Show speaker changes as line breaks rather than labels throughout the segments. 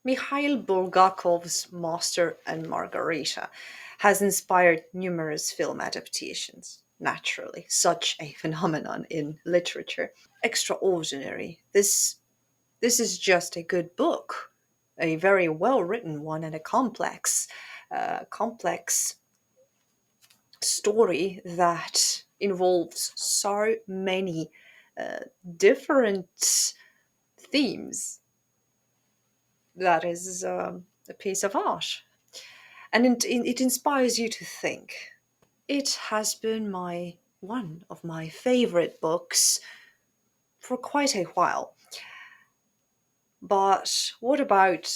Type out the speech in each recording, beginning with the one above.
Mikhail Bulgakov's Master and Margarita has inspired numerous film adaptations. Naturally, such a phenomenon in literature. Extraordinary. This is just a good book, a very well written one, and a complex story that involves so many different themes. That is a piece of art, and it inspires you to think. It has been my one of my favorite books for quite a while. But what about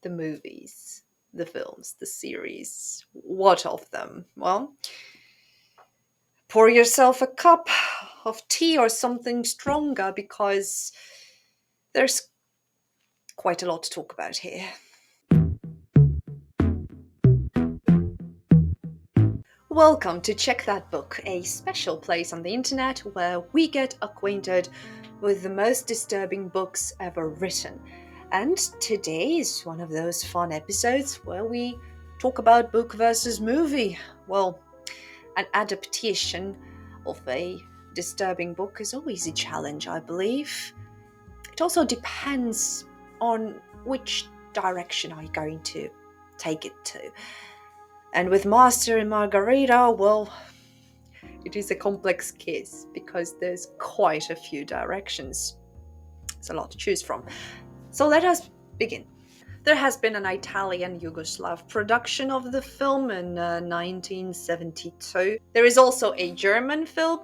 the movies, the films, the series? What of them? Well, pour yourself a cup of tea or something stronger because there's quite a lot to talk about here. Welcome to Check That Book, a special place on the internet where we get acquainted with the most disturbing books ever written. And today is one of those fun episodes where we talk about book versus movie. Well, an adaptation of a disturbing book is always a challenge, I believe. It also depends on which direction are you going to take it to. And with Master and Margarita, well, it is a complex case because there's quite a few directions. It's a lot to choose from. So let us begin. There has been an Italian Yugoslav production of the film in 1972. There is also a German film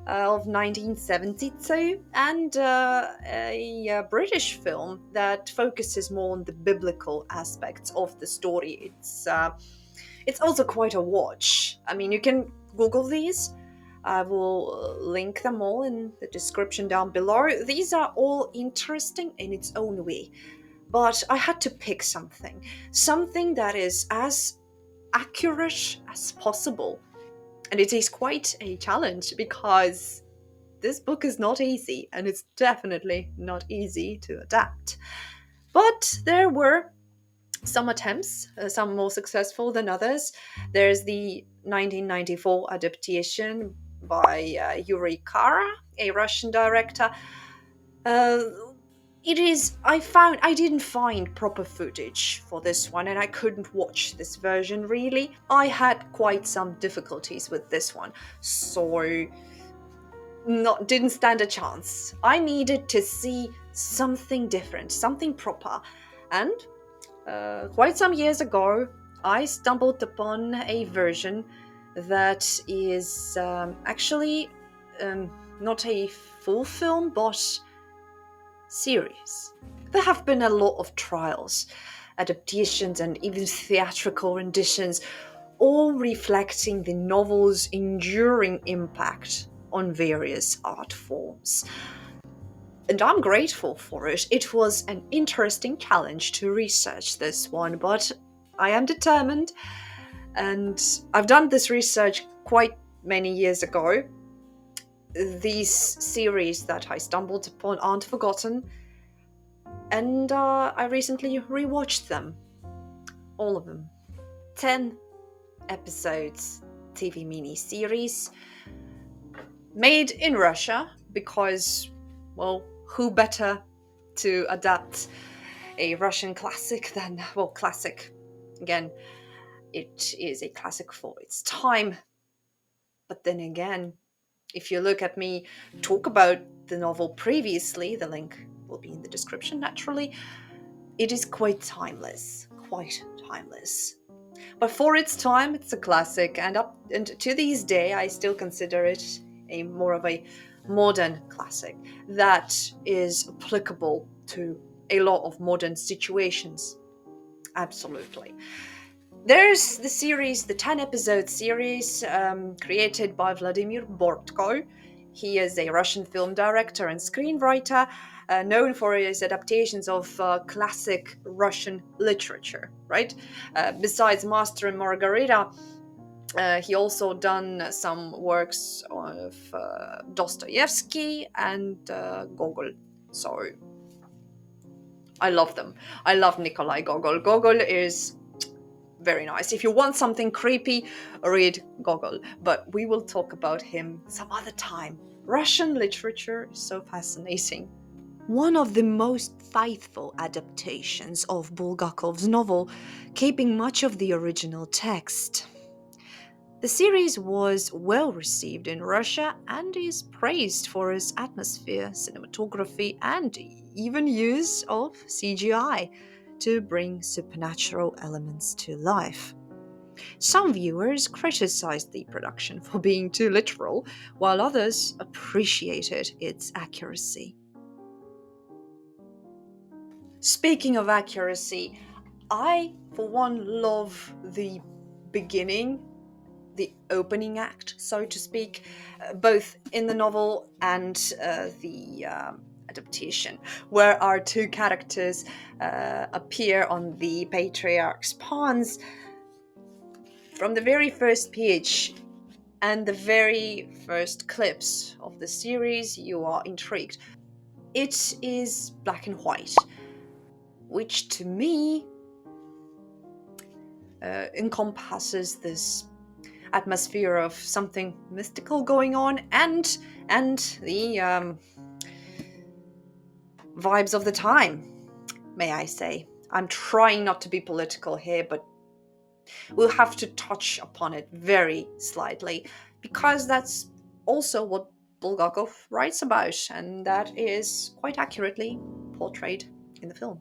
of 1972 and a British film that focuses more on the biblical aspects of the story. It's also quite a watch. I mean, you can Google these. I will link them all in the description down below. These are all interesting in its own way. But I had to pick something that is as accurate as possible. And it is quite a challenge because this book is not easy, and it's definitely not easy to adapt. But there were some attempts, some more successful than others. There's the 1994 adaptation by Yuri Kara, a Russian director. Uh, I didn't find proper footage for this one, and I couldn't watch this version really. I had quite some difficulties with this one, so not didn't stand a chance. I needed to see something different, something proper, and quite some years ago, I stumbled upon a version that is actually not a full film, but series. There have been a lot of trials, adaptations, and even theatrical renditions, all reflecting the novel's enduring impact on various art forms. And I'm grateful for it. It was an interesting challenge to research this one, but I am determined, and I've done this research quite many years ago. These series that I stumbled upon aren't forgotten, and I recently rewatched them. All of them. 10 episodes TV mini-series made in Russia because, well, who better to adapt a Russian classic than, well, classic. Again, it is a classic for its time. But then again, if you look at me talk about the novel previously, the link will be in the description naturally, it is quite timeless. Quite timeless. But for its time, it's a classic, and to this day, I still consider it a more of a modern classic that is applicable to a lot of modern situations. Absolutely. There's the series, the 10 episode series created by Vladimir Bortko. He is a Russian film director and screenwriter known for his adaptations of classic Russian literature, right? Besides Master and Margarita, he also done some works of Dostoevsky and Gogol. So I love them. I love Nikolai Gogol. Gogol is very nice. If you want something creepy, read Gogol. But we will talk about him some other time. Russian literature is so fascinating. One of the most faithful adaptations of Bulgakov's novel, keeping much of the original text. The series was well received in Russia and is praised for its atmosphere, cinematography, and even use of CGI to bring supernatural elements to life. Some viewers criticized the production for being too literal, while others appreciated its accuracy. Speaking of accuracy, I, for one, love the beginning, the opening act, so to speak, both in the novel and the adaptation, where our two characters appear on the patriarch's pawns from the very first page and the very first clips of the series. You are intrigued. It is black and white, which to me encompasses this atmosphere of something mystical going on and the vibes of the time, may I say. I'm trying not to be political here, but we'll have to touch upon it very slightly because that's also what Bulgakov writes about, and that is quite accurately portrayed in the film.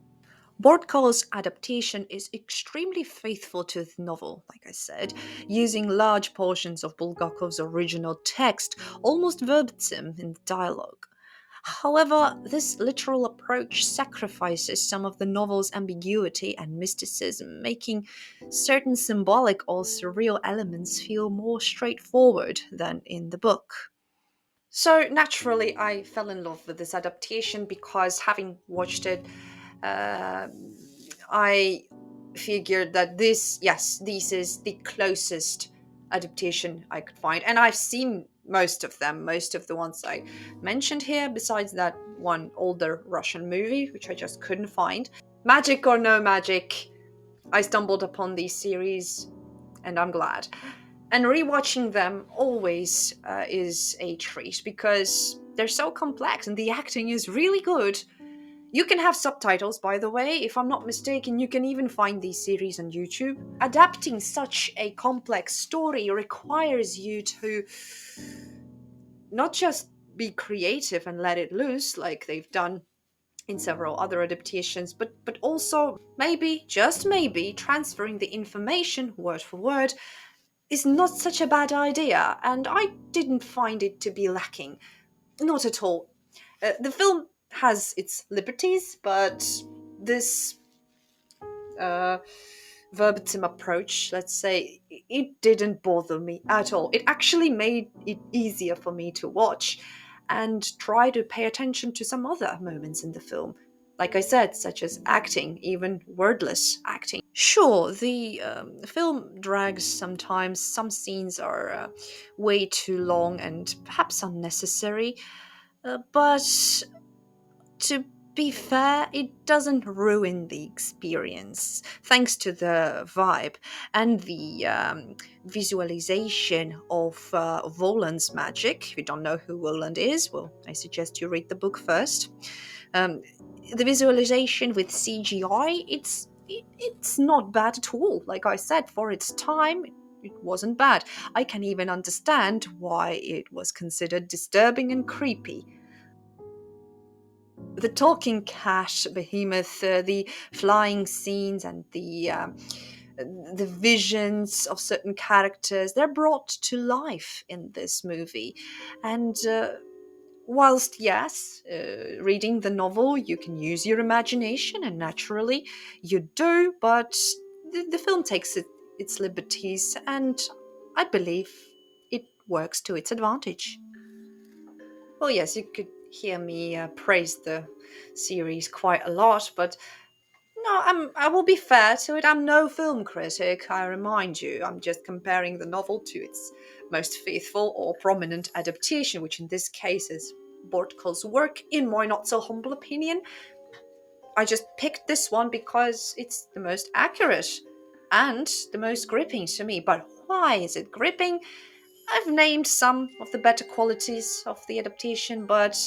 Bortko's adaptation is extremely faithful to the novel, like I said, using large portions of Bulgakov's original text almost verbatim in the dialogue. However, this literal approach sacrifices some of the novel's ambiguity and mysticism, making certain symbolic or surreal elements feel more straightforward than in the book. So naturally, I fell in love with this adaptation because having watched it, uh, I figured that this is the closest adaptation I could find, and I've seen most of them, most of the ones I mentioned here, besides that one older Russian movie, which I just couldn't find. Magic or no magic, I stumbled upon these series, and I'm glad. And rewatching them always is a treat because they're so complex and the acting is really good. You can have subtitles, by the way. If I'm not mistaken, you can even find these series on YouTube. Adapting such a complex story requires you to not just be creative and let it loose like they've done in several other adaptations, but also maybe, just maybe, transferring the information word for word is not such a bad idea, and I didn't find it to be lacking. Not at all. The film has its liberties, but this uh, verbatim approach, let's say, it didn't bother me at all. It actually made it easier for me to watch and try to pay attention to some other moments in the film. Like I said, such as acting, even wordless acting. Sure, the film drags sometimes. Some scenes are way too long and perhaps unnecessary, but to be fair, it doesn't ruin the experience, thanks to the vibe and the visualization of Voland's magic. If you don't know who Voland is, well, I suggest you read the book first. Um, the visualization with CGI, it's not bad at all. Like I said, for its time, it wasn't bad. I can even understand why it was considered disturbing and creepy. The talking cat behemoth, the flying scenes, and the visions of certain characters, they're brought to life in this movie. And whilst, yes, reading the novel, you can use your imagination, and naturally you do, but the film takes its liberties, and I believe it works to its advantage. Well, yes, you could hear me praise the series quite a lot, but no, I will be fair to it. I'm no film critic, I remind you. I'm just comparing the novel to its most faithful or prominent adaptation, which in this case is Bortko's work, in my not so humble opinion. I just picked this one because it's the most accurate and the most gripping to me. But why is it gripping? I've named some of the better qualities of the adaptation, but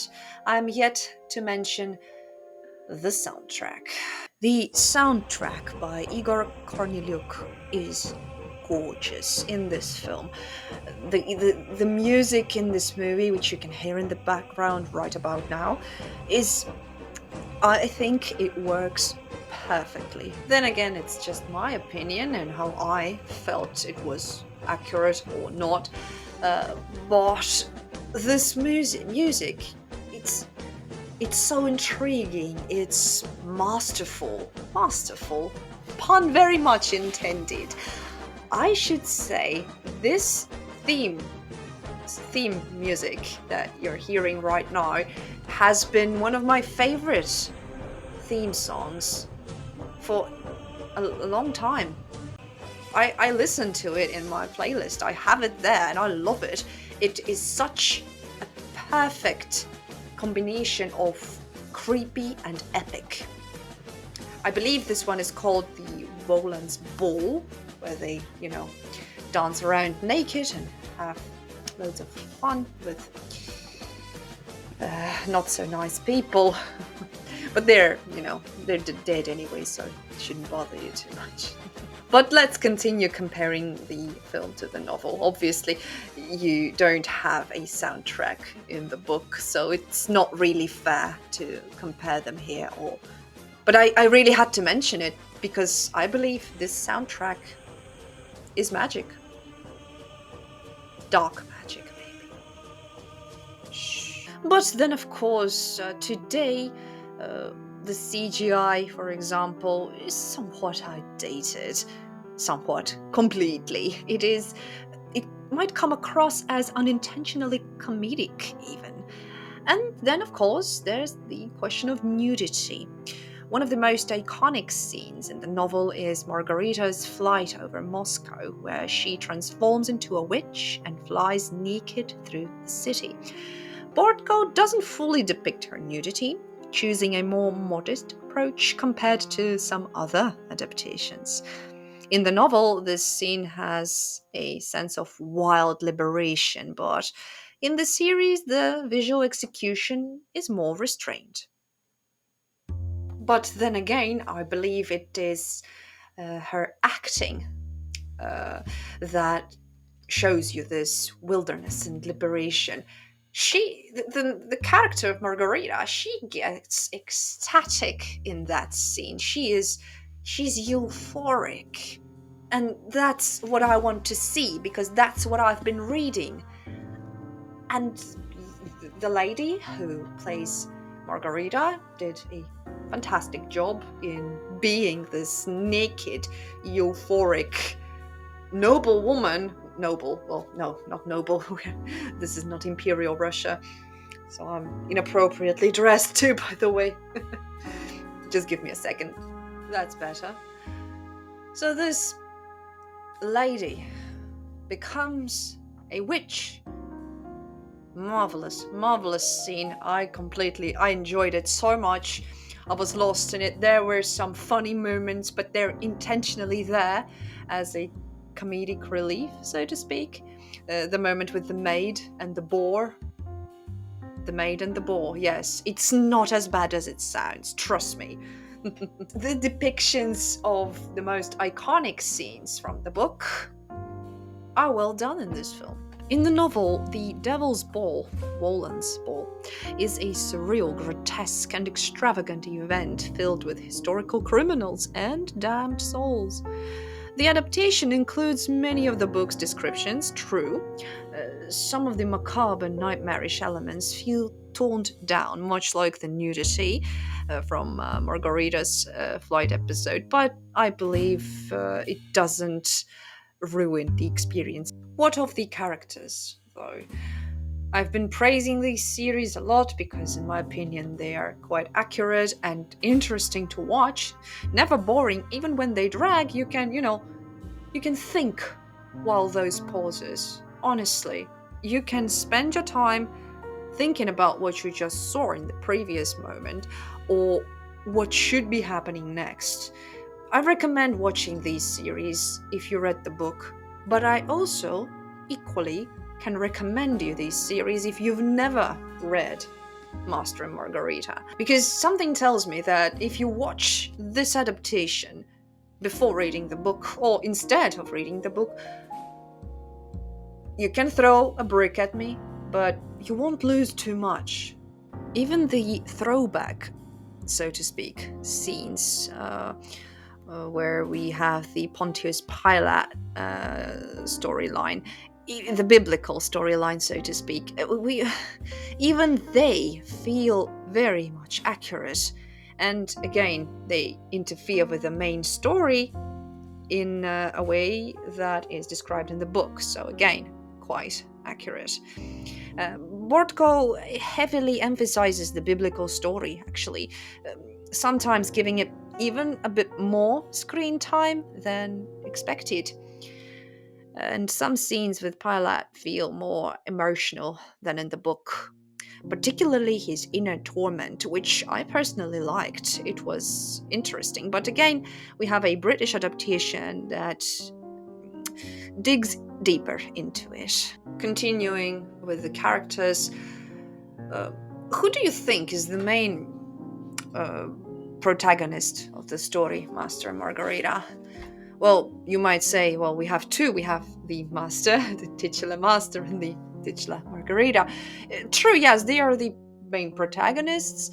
I'm yet to mention the soundtrack. The soundtrack by Igor Korneliuk is gorgeous in this film. The music in this movie, which you can hear in the background right about now, is, I think it works perfectly. Then again, it's just my opinion and how I felt it was accurate or not. Uh, but this music, it's it's so intriguing. It's masterful. Pun very much intended. I should say this theme theme music that you're hearing right now has been one of my favorite theme songs for a long time. I listen to it in my playlist. I have it there and I love it. It is such a perfect combination of creepy and epic. I believe this one is called the Roland's Ball, where they, dance around naked and have loads of fun with not so nice people. But they're dead anyway, so it shouldn't bother you too much. But let's continue comparing the film to the novel. Obviously, you don't have a soundtrack in the book, so it's not really fair to compare them here. But I really had to mention it because I believe this soundtrack is magic. Dark magic, maybe. Shh. But then, of course, today, the CGI, for example, is somewhat outdated. Somewhat. Completely. It might come across as unintentionally comedic, even. And then, of course, there's the question of nudity. One of the most iconic scenes in the novel is Margarita's flight over Moscow, where she transforms into a witch and flies naked through the city. Bortko doesn't fully depict her nudity, choosing a more modest approach compared to some other adaptations. In the novel, this scene has a sense of wild liberation, but in the series, the visual execution is more restrained. But then again, I believe it is her acting uh, that shows you this wilderness and liberation. The character of Margarita, she gets ecstatic in that scene. She's euphoric, and that's what I want to see because that's what I've been reading. And the lady who plays Margarita did a fantastic job in being this naked, euphoric, noble woman. Noble, well, no, not noble. This is not Imperial Russia. So I'm inappropriately dressed too, by the way. Just give me a second. That's better. So this lady becomes a witch. Marvelous scene. I enjoyed it so much. I was lost in it. There were some funny moments, but they're intentionally there as a comedic relief, so to speak. The moment with the maid and the boar. The maid and the boar, yes. It's not as bad as it sounds, trust me. The depictions of the most iconic scenes from the book are well done in this film. In the novel, the Devil's Ball, Wolan's Ball, is a surreal, grotesque, and extravagant event filled with historical criminals and damned souls. The adaptation includes many of the book's descriptions, true. Some of the macabre and nightmarish elements feel toned down, much like the nudity from Margarita's flight episode, but I believe it doesn't ruin the experience. What of the characters, though? I've been praising these series a lot because, in my opinion, they are quite accurate and interesting to watch. Never boring, even when they drag, you can think while those pauses. Honestly, you can spend your time thinking about what you just saw in the previous moment, or what should be happening next. I recommend watching these series if you read the book, but I also equally can recommend you these series if you've never read Master and Margarita. Because something tells me that if you watch this adaptation before reading the book, or instead of reading the book, you can throw a brick at me, but you won't lose too much. Even the throwback, so to speak, scenes where we have the Pontius Pilate storyline, the biblical storyline, so to speak, even they feel very much accurate. And again, they interfere with the main story in a way that is described in the book. So again, quite accurate. Bortko heavily emphasizes the biblical story, actually, sometimes giving it even a bit more screen time than expected. And some scenes with Pilate feel more emotional than in the book, particularly his inner torment, which I personally liked. It was interesting. But again, we have a British adaptation that digs deeper into it. Continuing with the characters, uh, who do you think is the main uh, protagonist of the story, Master and Margarita? Well, you might say, well, we have two. We have the master, the titular master, and the titular Margarita. True, yes, they are the main protagonists,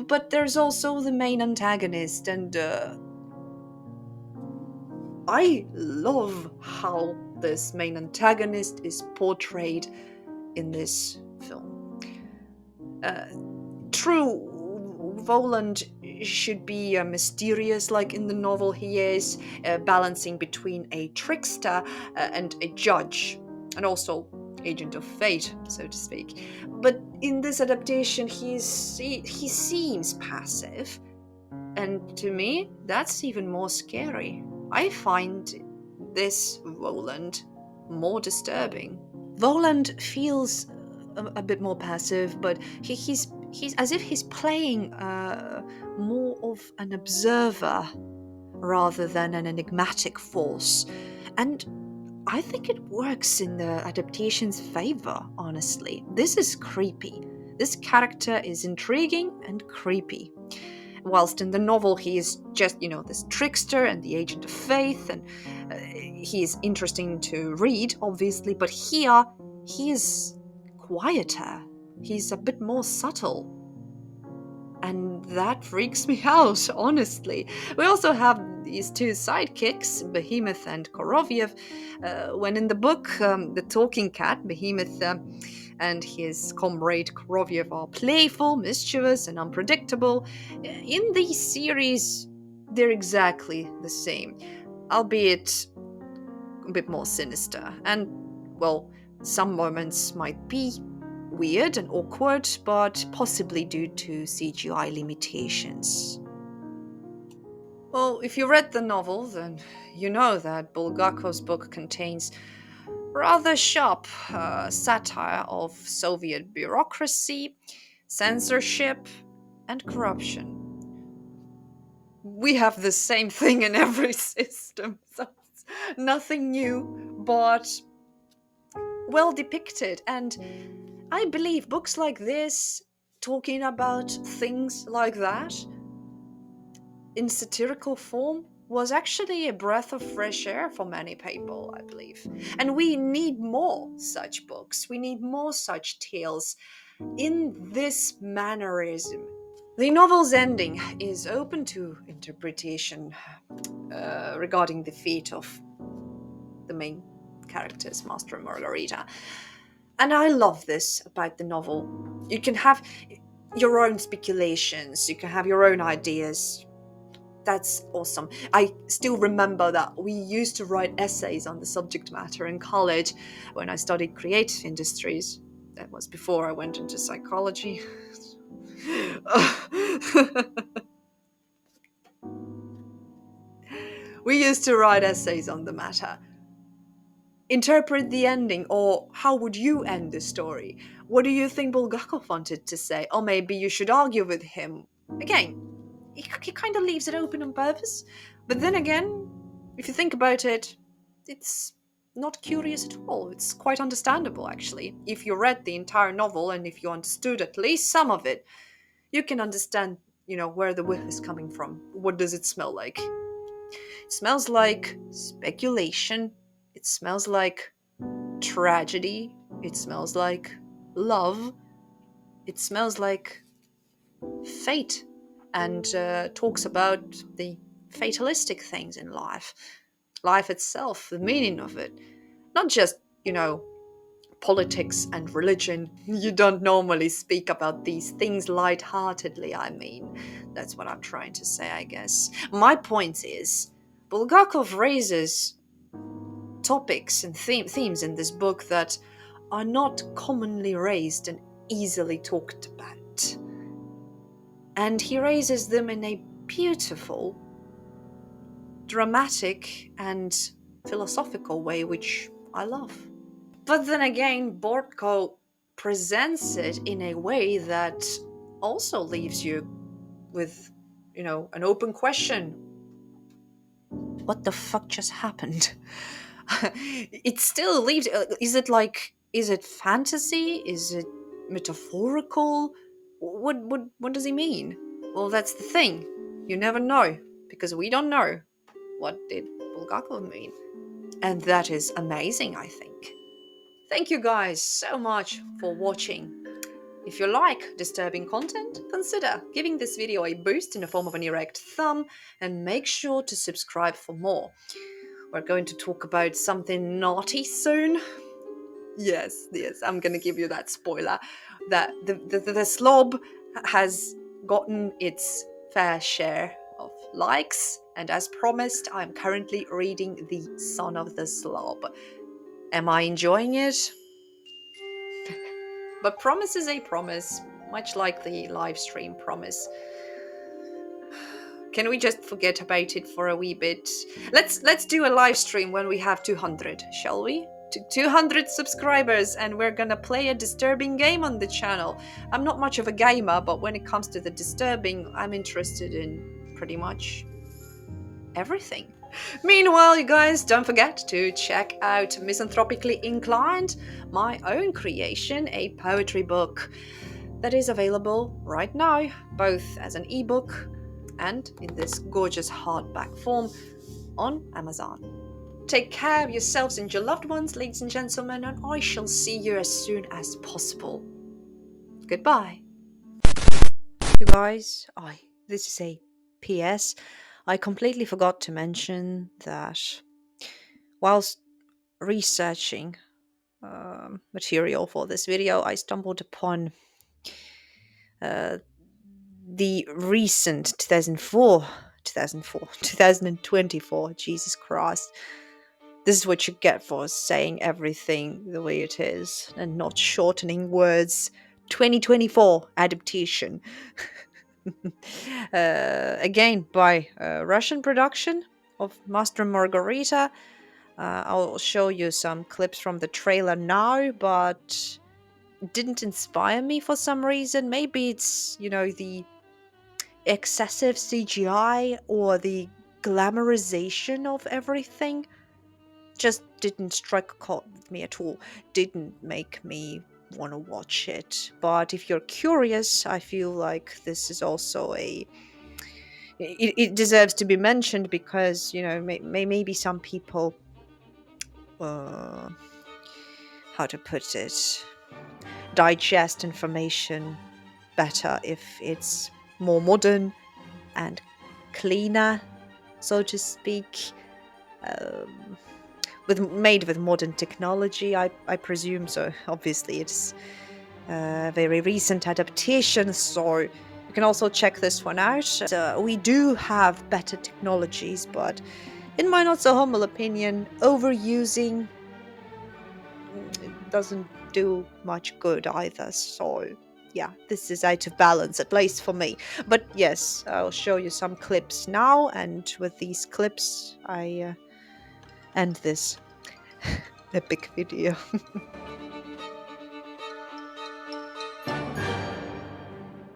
but there's also the main antagonist, and I love how this main antagonist is portrayed in this film. Uh, True, Voland should be mysterious like in the novel he is, balancing between a trickster and a judge, and also agent of fate, so to speak. But in this adaptation, he seems passive, and to me, that's even more scary. I find this Voland more disturbing. Voland feels a bit more passive, but he's as if he's playing more of an observer rather than an enigmatic force. And I think it works in the adaptation's favor, honestly. This is creepy. This character is intriguing and creepy. Whilst in the novel he is just, this trickster and the agent of faith, and he is interesting to read, obviously, but here he is quieter. He's a bit more subtle. And that freaks me out, honestly. We also have these two sidekicks, Behemoth and Koroviev. When in the book, the talking cat, Behemoth, and his comrade Koroviev are playful, mischievous, and unpredictable. In these series, they're exactly the same, albeit a bit more sinister. And, well, some moments might be weird and awkward, but possibly due to CGI limitations. Well, if you read the novel, then you know that Bulgakov's book contains rather sharp satire of Soviet bureaucracy, censorship, and corruption. We have the same thing in every system, so it's nothing new, but well depicted. And I believe books like this, talking about things like that in satirical form, was actually a breath of fresh air for many people, I believe. And we need more such books. We need more such tales in this mannerism. The novel's ending is open to interpretation regarding the fate of the main characters, Master and Margarita. And I love this about the novel. You can have your own speculations, you can have your own ideas. That's awesome. I still remember that we used to write essays on the subject matter in college when I studied creative industries. That was before I went into psychology. We used to write essays on the matter. Interpret the ending, or how would you end the story? What do you think Bulgakov wanted to say? Or maybe you should argue with him. Again, he kind of leaves it open on purpose. But then again, if you think about it, it's not curious at all. It's quite understandable, actually. If you read the entire novel and if you understood at least some of it, you can understand, where the whiff is coming from. What does it smell like? It smells like speculation. It smells like tragedy. It smells like love. It smells like fate, and talks about the fatalistic things in life itself, the meaning of it. Not just, politics and religion. You don't normally speak about these things lightheartedly, I mean. That's what I'm trying to say, I guess. My point is, Bulgakov raises topics and themes in this book that are not commonly raised and easily talked about. And he raises them in a beautiful, dramatic, and philosophical way, which I love. But then again, Bortko presents it in a way that also leaves you with, an open question. What the fuck just happened? It still leaves. Is it fantasy? Is it metaphorical? What does he mean? Well, that's the thing. You never know, because we don't know. What did Bulgakov mean? And that is amazing, I think. Thank you guys so much for watching. If you like disturbing content, consider giving this video a boost in the form of an erect thumb, and make sure to subscribe for more. We're going to talk about something naughty soon. Yes, I'm gonna give you that spoiler. That the slob has gotten its fair share of likes, and as promised, I'm currently reading The Son of the Slob. Am I enjoying it? But promise is a promise, much like the live stream promise. Can we just forget about it for a wee bit? Let's do a live stream when we have 200, shall we? 200 subscribers, and we're gonna play a disturbing game on the channel. I'm not much of a gamer, but when it comes to the disturbing, I'm interested in pretty much everything. Meanwhile, you guys, don't forget to check out Misanthropically Inclined, my own creation, a poetry book that is available right now, both as an ebook and in this gorgeous hardback form on Amazon. Take care of yourselves and your loved ones, ladies and gentlemen, and I shall see you as soon as possible. Goodbye. You guys, this is a PS. I completely forgot to mention that whilst researching material for this video, I stumbled upon the recent 2024, Jesus Christ. This is what you get for saying everything the way it is and not shortening words. 2024 adaptation. Again, by Russian production of Master Margarita. I'll show you some clips from the trailer now, but it didn't inspire me for some reason. Maybe it's, the excessive CGI or the glamorization of everything just didn't strike a chord with me at all. Didn't make me want to watch it. But if you're curious, I feel like this is also it deserves to be mentioned because, maybe some people, how to put it, digest information better if it's more modern and cleaner, so to speak, made with modern technology, I presume. So obviously it's a very recent adaptation, so you can also check this one out. We do have better technologies, but in my not so humble opinion, overusing it doesn't do much good either. So yeah, this is out of balance, at least for me. But yes, I'll show you some clips now, and with these clips I end this epic video.